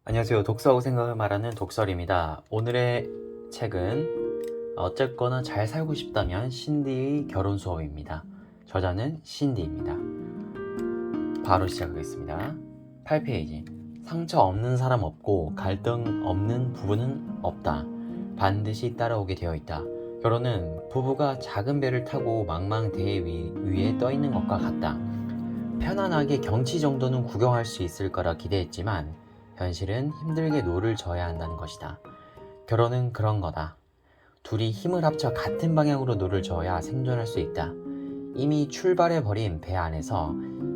안녕하세요. 독서하고 생각을 말하는 독설입니다. 오늘의 책은 어쨌거나 잘 살고 싶다면 신디의 결혼 수업입니다. 저자는 신디입니다. 바로 시작하겠습니다. 8페이지. 상처 없는 사람 없고 갈등 없는 부부는 없다. 반드시 따라오게 되어 있다. 결혼은 부부가 작은 배를 타고 망망대해 위에 떠 있는 것과 같다. 편안하게 경치 정도는 구경할 수 있을 거라 기대했지만 현실은 힘들게 노를 져야 한다는 것이다. 결혼은 그런 거다. 둘이 힘을 합쳐 같은 방향으로 노를 저어야 생존할 수 있다. 이미 출발해버린 배 안에서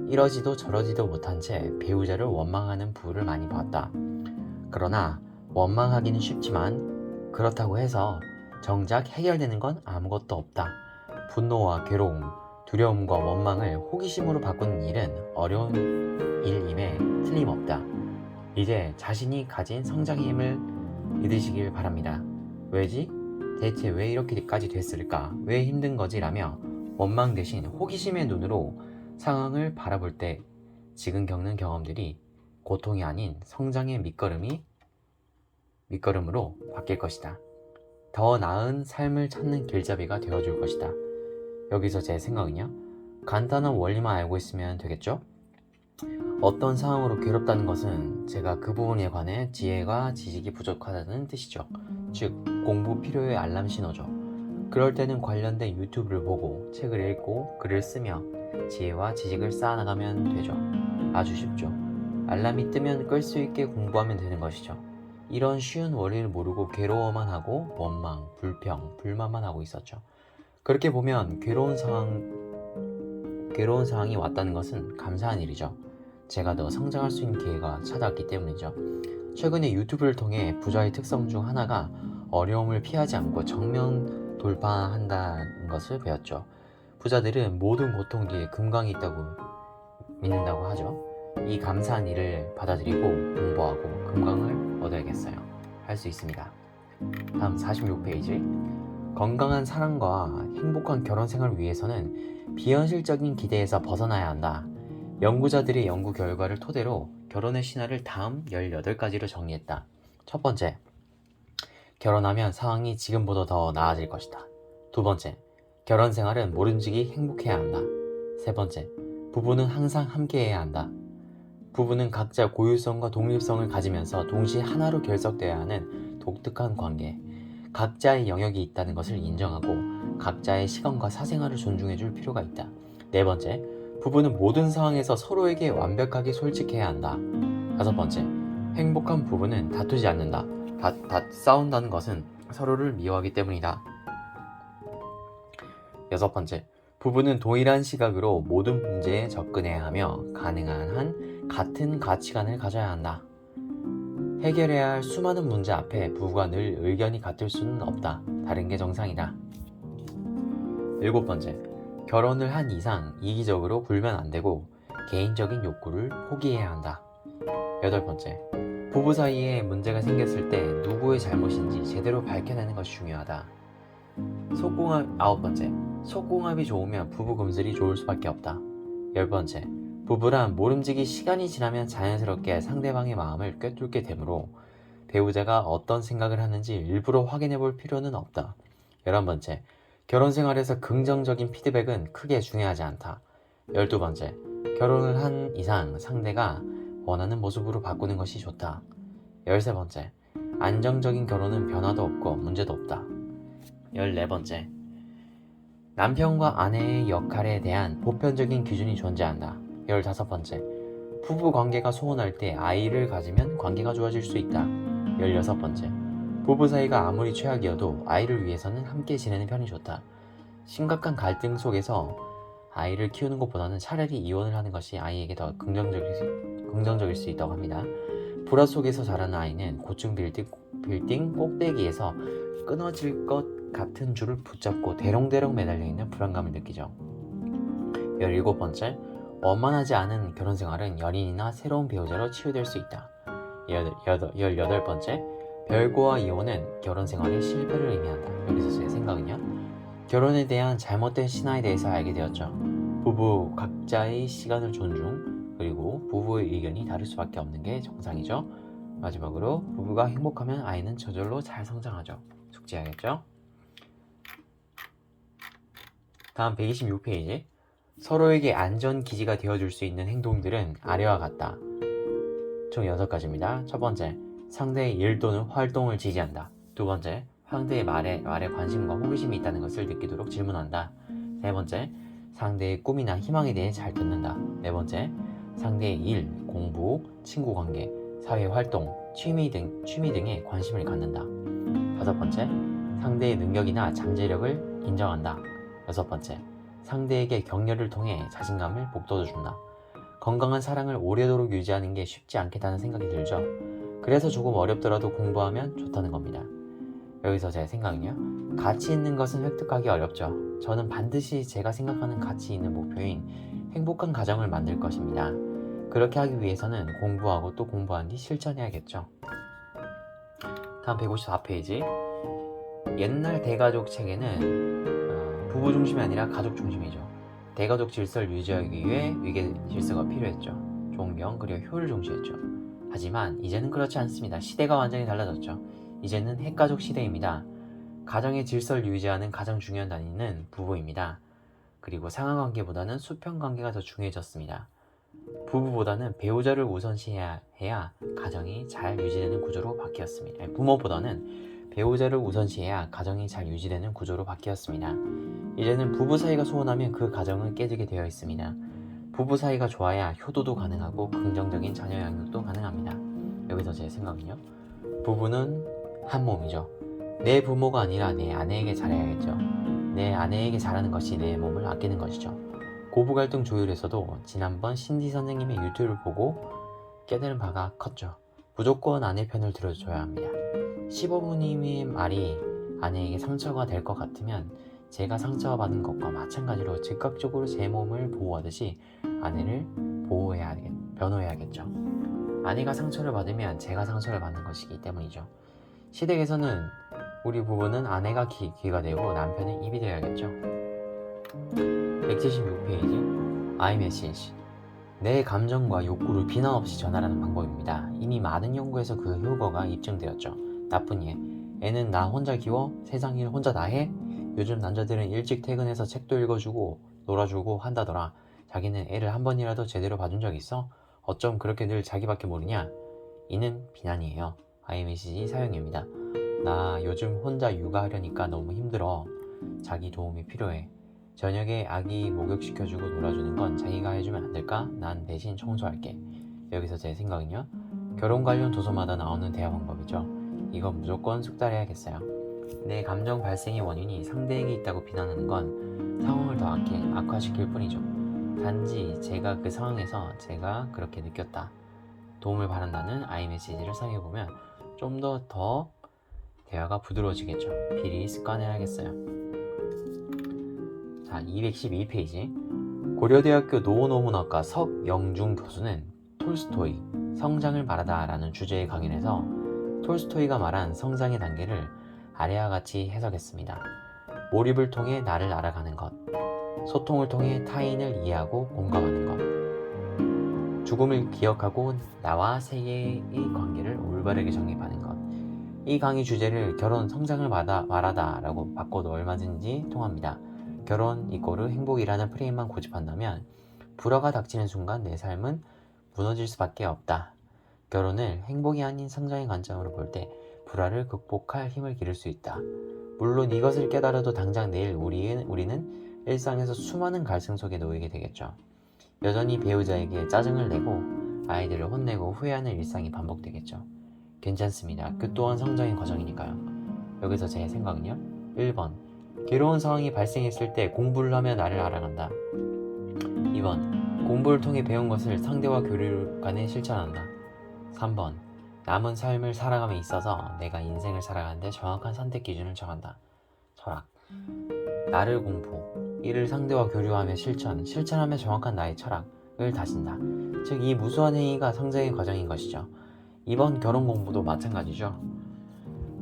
이러지도 저러지도 못한 채 배우자를 원망하는 부부를 많이 봤다. 그러나 원망하기는 쉽지만 그렇다고 해서 정작 해결되는 건 아무것도 없다. 분노와 괴로움, 두려움과 원망을 호기심으로 바꾸는 일은 어려운 일임에 틀림없다. 이제 자신이 가진 성장의 힘을 믿으시길 바랍니다. 왜지? 대체 왜 이렇게까지 됐을까? 왜 힘든 거지? 라며 원망 대신 호기심의 눈으로 상황을 바라볼 때 지금 겪는 경험들이 고통이 아닌 성장의 밑거름으로 바뀔 것이다. 더 나은 삶을 찾는 길잡이가 되어줄 것이다. 여기서 제 생각은요, 간단한 원리만 알고 있으면 되겠죠? 어떤 상황으로 괴롭다는 것은 제가 그 부분에 관해 지혜가 지식이 부족하다는 뜻이죠. 즉, 공부 필요의 알람 신호죠. 그럴 때는 관련된 유튜브를 보고 책을 읽고 글을 쓰며 지혜와 지식을 쌓아나가면 되죠. 아주 쉽죠. 알람이 뜨면 끌 수 있게 공부하면 되는 것이죠. 이런 쉬운 원리를 모르고 괴로워만 하고 원망, 불평, 불만만 하고 있었죠. 그렇게 보면 괴로운 상황이 왔다는 것은 감사한 일이죠. 제가 더 성장할 수 있는 기회가 찾아왔기 때문이죠. 최근에 유튜브를 통해 부자의 특성 중 하나가 어려움을 피하지 않고 정면 돌파한다는 것을 배웠죠. 부자들은 모든 고통 뒤에 금강이 있다고 믿는다고 하죠. 이 감사한 일을 받아들이고 공부하고 금강을 얻어야겠어요. 할 수 있습니다. 다음 46페이지. 건강한 사랑과 행복한 결혼 생활을 위해서는 비현실적인 기대에서 벗어나야 한다. 연구자들의 연구 결과를 토대로 결혼의 신화를 다음 18가지로 정리했다. 첫 번째, 결혼하면 상황이 지금보다 더 나아질 것이다. 두 번째, 결혼 생활은 모름지기 행복해야 한다. 세 번째, 부부는 항상 함께해야 한다. 부부는 각자 고유성과 독립성을 가지면서 동시에 하나로 결석되어야 하는 독특한 관계, 각자의 영역이 있다는 것을 인정하고 각자의 시간과 사생활을 존중해줄 필요가 있다. 네 번째, 부부는 모든 상황에서 서로에게 완벽하게 솔직해야 한다. 다섯 번째, 행복한 부부는 다투지 않는다. 싸운다는 것은 서로를 미워하기 때문이다. 여섯 번째, 부부는 동일한 시각으로 모든 문제에 접근해야 하며 가능한 한 같은 가치관을 가져야 한다. 해결해야 할 수많은 문제 앞에 부부가 늘 의견이 같을 수는 없다. 다른 게 정상이다. 일곱 번째, 결혼을 한 이상 이기적으로 굴면 안 되고 개인적인 욕구를 포기해야 한다. 여덟 번째, 부부 사이에 문제가 생겼을 때 누구의 잘못인지 제대로 밝혀내는 것이 중요하다. 아홉 번째, 속궁합이 좋으면 부부 금슬이 좋을 수밖에 없다. 열 번째, 부부란 모름지기 시간이 지나면 자연스럽게 상대방의 마음을 꿰뚫게 되므로 배우자가 어떤 생각을 하는지 일부러 확인해 볼 필요는 없다. 11번째, 결혼 생활에서 긍정적인 피드백은 크게 중요하지 않다. 12번째, 결혼을 한 이상 상대가 원하는 모습으로 바꾸는 것이 좋다. 13번째, 안정적인 결혼은 변화도 없고 문제도 없다. 14번째, 남편과 아내의 역할에 대한 보편적인 기준이 존재한다. 15번째, 부부 관계가 소원할 때 아이를 가지면 관계가 좋아질 수 있다. 16번째, 부부 사이가 아무리 최악이어도 아이를 위해서는 함께 지내는 편이 좋다. 심각한 갈등 속에서 아이를 키우는 것보다는 차라리 이혼을 하는 것이 아이에게 더 긍정적일 수 있다고 합니다. 불화 속에서 자라는 아이는 고층 빌딩 꼭대기에서 끊어질 것 같은 줄을 붙잡고 대롱대롱 매달려 있는 불안감을 느끼죠. 17번째, 원만하지 않은 결혼 생활은 연인이나 새로운 배우자로 치유될 수 있다. 18번째, 별거와 이혼은 결혼 생활의 실패를 의미한다. 여기서 제 생각은요, 결혼에 대한 잘못된 신화에 대해서 알게 되었죠. 부부 각자의 시간을 존중, 그리고 부부의 의견이 다를 수밖에 없는 게 정상이죠. 마지막으로 부부가 행복하면 아이는 저절로 잘 성장하죠. 숙지해야겠죠? 다음 126페이지. 서로에게 안전기지가 되어줄 수 있는 행동들은 아래와 같다. 총 6가지입니다. 첫 번째, 상대의 일 또는 활동을 지지한다. 두 번째, 상대의 말에 관심과 호기심이 있다는 것을 느끼도록 질문한다. 세 번째, 상대의 꿈이나 희망에 대해 잘 듣는다. 네 번째, 상대의 일, 공부, 친구 관계, 사회 활동, 취미 등에 관심을 갖는다. 다섯 번째, 상대의 능력이나 잠재력을 인정한다. 여섯 번째, 상대에게 격려를 통해 자신감을 북돋워준다. 건강한 사랑을 오래도록 유지하는 게 쉽지 않겠다는 생각이 들죠. 그래서 조금 어렵더라도 공부하면 좋다는 겁니다. 여기서 제 생각은요, 가치 있는 것은 획득하기 어렵죠. 저는 반드시 제가 생각하는 가치 있는 목표인 행복한 가정을 만들 것입니다. 그렇게 하기 위해서는 공부하고 또 공부한 뒤 실천해야겠죠. 다음 154페이지. 옛날 대가족 책에는 부부 중심이 아니라 가족 중심이죠. 대가족 질서를 유지하기 위해 위계 질서가 필요했죠. 존경 그리고 효를重視했죠. 하지만 이제는 그렇지 않습니다. 시대가 완전히 달라졌죠. 이제는 핵가족 시대입니다. 가정의 질서를 유지하는 가장 중요한 단위는 부부입니다. 그리고 상하관계보다는 수평관계가 더 중요해졌습니다. 부부보다는 배우자를 우선시해야 해야 가정이 잘 유지되는 구조로 바뀌었습니다. 부모보다는 배우자를 우선시해야 가정이 잘 유지되는 구조로 바뀌었습니다. 이제는 부부 사이가 소원하면 그 가정은 깨지게 되어 있습니다. 부부 사이가 좋아야 효도도 가능하고 긍정적인 자녀 양육도 가능합니다. 여기서 제 생각은요, 부부는 한 몸이죠. 내 부모가 아니라 내 아내에게 잘해야겠죠. 내 아내에게 잘하는 것이 내 몸을 아끼는 것이죠. 고부갈등 조율에서도 지난번 신디 선생님의 유튜브를 보고 깨달은 바가 컸죠. 무조건 아내 편을 들어줘야 합니다. 시부모님의 말이 아내에게 상처가 될 것 같으면 제가 상처받은 것과 마찬가지로 즉각적으로 제 몸을 보호하듯이 아내를 변호해야겠죠. 아내가 상처를 받으면 제가 상처를 받는 것이기 때문이죠. 시댁에서는 우리 부부는 아내가 귀가 되고 남편은 입이 되어야겠죠. 176페이지. iMessage. 내 감정과 욕구를 비난 없이 전하라는 방법입니다. 이미 많은 연구에서 그 효과가 입증되었죠. 나쁜 예. 애는 나 혼자 키워? 세상 일 혼자 다 해? 요즘 남자들은 일찍 퇴근해서 책도 읽어주고 놀아주고 한다더라. 자기는 애를 한 번이라도 제대로 봐준 적 있어? 어쩜 그렇게 늘 자기밖에 모르냐? 이는 비난이에요. iMessage 사용입니다. 나 요즘 혼자 육아하려니까 너무 힘들어. 자기 도움이 필요해. 저녁에 아기 목욕시켜주고 놀아주는 건 자기가 해주면 안 될까? 난 대신 청소할게. 여기서 제 생각은요, 결혼 관련 도서마다 나오는 대화 방법이죠. 이건 무조건 숙달해야겠어요. 내 감정 발생의 원인이 상대에게 있다고 비난하는 건 상황을 더 악화시킬 뿐이죠. 단지 제가 그 상황에서 제가 그렇게 느꼈다, 도움을 바란다는 iMessage를 사용해보면 좀 더 대화가 부드러워지겠죠. 미리 습관해야겠어요. 자, 212페이지. 고려대학교 노노문학과 석영중 교수는 톨스토이, 성장을 말하다 라는 주제의 강연에서 톨스토이가 말한 성장의 단계를 아래와 같이 해석했습니다. 몰입을 통해 나를 알아가는 것, 소통을 통해 타인을 이해하고 공감하는 것, 죽음을 기억하고 나와 세계의 관계를 올바르게 정립하는 것. 이 강의 주제를 결혼 성장을 말하다 라고 바꿔도 얼마든지 통합니다. 결혼 이꼬르 행복이라는 프레임만 고집한다면 불화가 닥치는 순간 내 삶은 무너질 수밖에 없다. 결혼을 행복이 아닌 성장의 관점으로 볼 때 불화를 극복할 힘을 기를 수 있다. 물론 이것을 깨달아도 당장 내일 우리는 일상에서 수많은 갈등 속에 놓이게 되겠죠. 여전히 배우자에게 짜증을 내고 아이들을 혼내고 후회하는 일상이 반복되겠죠. 괜찮습니다. 그 또한 성장의 과정이니까요. 여기서 제 생각은요, 1번 괴로운 상황이 발생했을 때 공부를 하며 나를 알아간다. 2번 공부를 통해 배운 것을 상대와 교류 간에 실천한다. 3번 남은 삶을 살아감에 있어서 내가 인생을 살아가는데 정확한 선택 기준을 정한다. 철학. 나를 공부, 이를 상대와 교류하며 실천하며 정확한 나의 철학을 다진다. 즉 이 무수한 행위가 성장의 과정인 것이죠. 이번 결혼 공부도 마찬가지죠.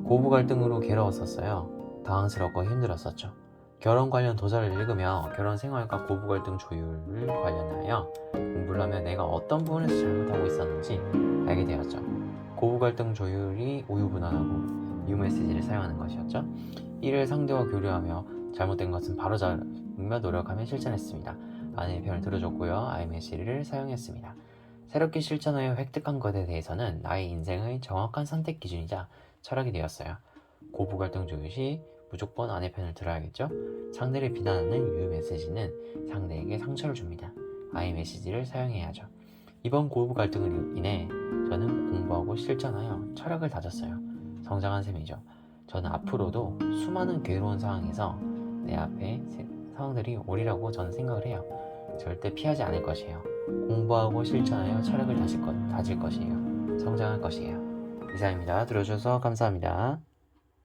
고부 갈등으로 괴로웠었어요. 당황스럽고 힘들었었죠. 결혼 관련 도서를 읽으며 결혼 생활과 고부 갈등 조율을 관련하여 공부를 하며 내가 어떤 부분에서 잘못하고 있었는지 알게 되었죠. 고부 갈등 조율이 우유부단하고 U 메시지를 사용하는 것이었죠. 이를 상대와 교류하며 잘못된 것은 바로잡으며 노력하며 실천했습니다. 아내의 편을 들어줬고요. I 메시지를 사용했습니다. 새롭게 실천하여 획득한 것에 대해서는 나의 인생의 정확한 선택 기준이자 철학이 되었어요. 고부 갈등 조율 시 무조건 아내 편을 들어야겠죠? 상대를 비난하는 U 메시지는 상대에게 상처를 줍니다. I 메시지를 사용해야죠. 이번 고부 갈등으로 인해 저는 공부하고 실천하여 철학을 다졌어요. 성장한 셈이죠. 저는 앞으로도 수많은 괴로운 상황에서 내 앞에 상황들이 오리라고 저는 생각을 해요. 절대 피하지 않을 것이에요. 공부하고 실천하여 철학을 다질 것이에요. 성장할 것이에요. 이상입니다. 들어주셔서 감사합니다.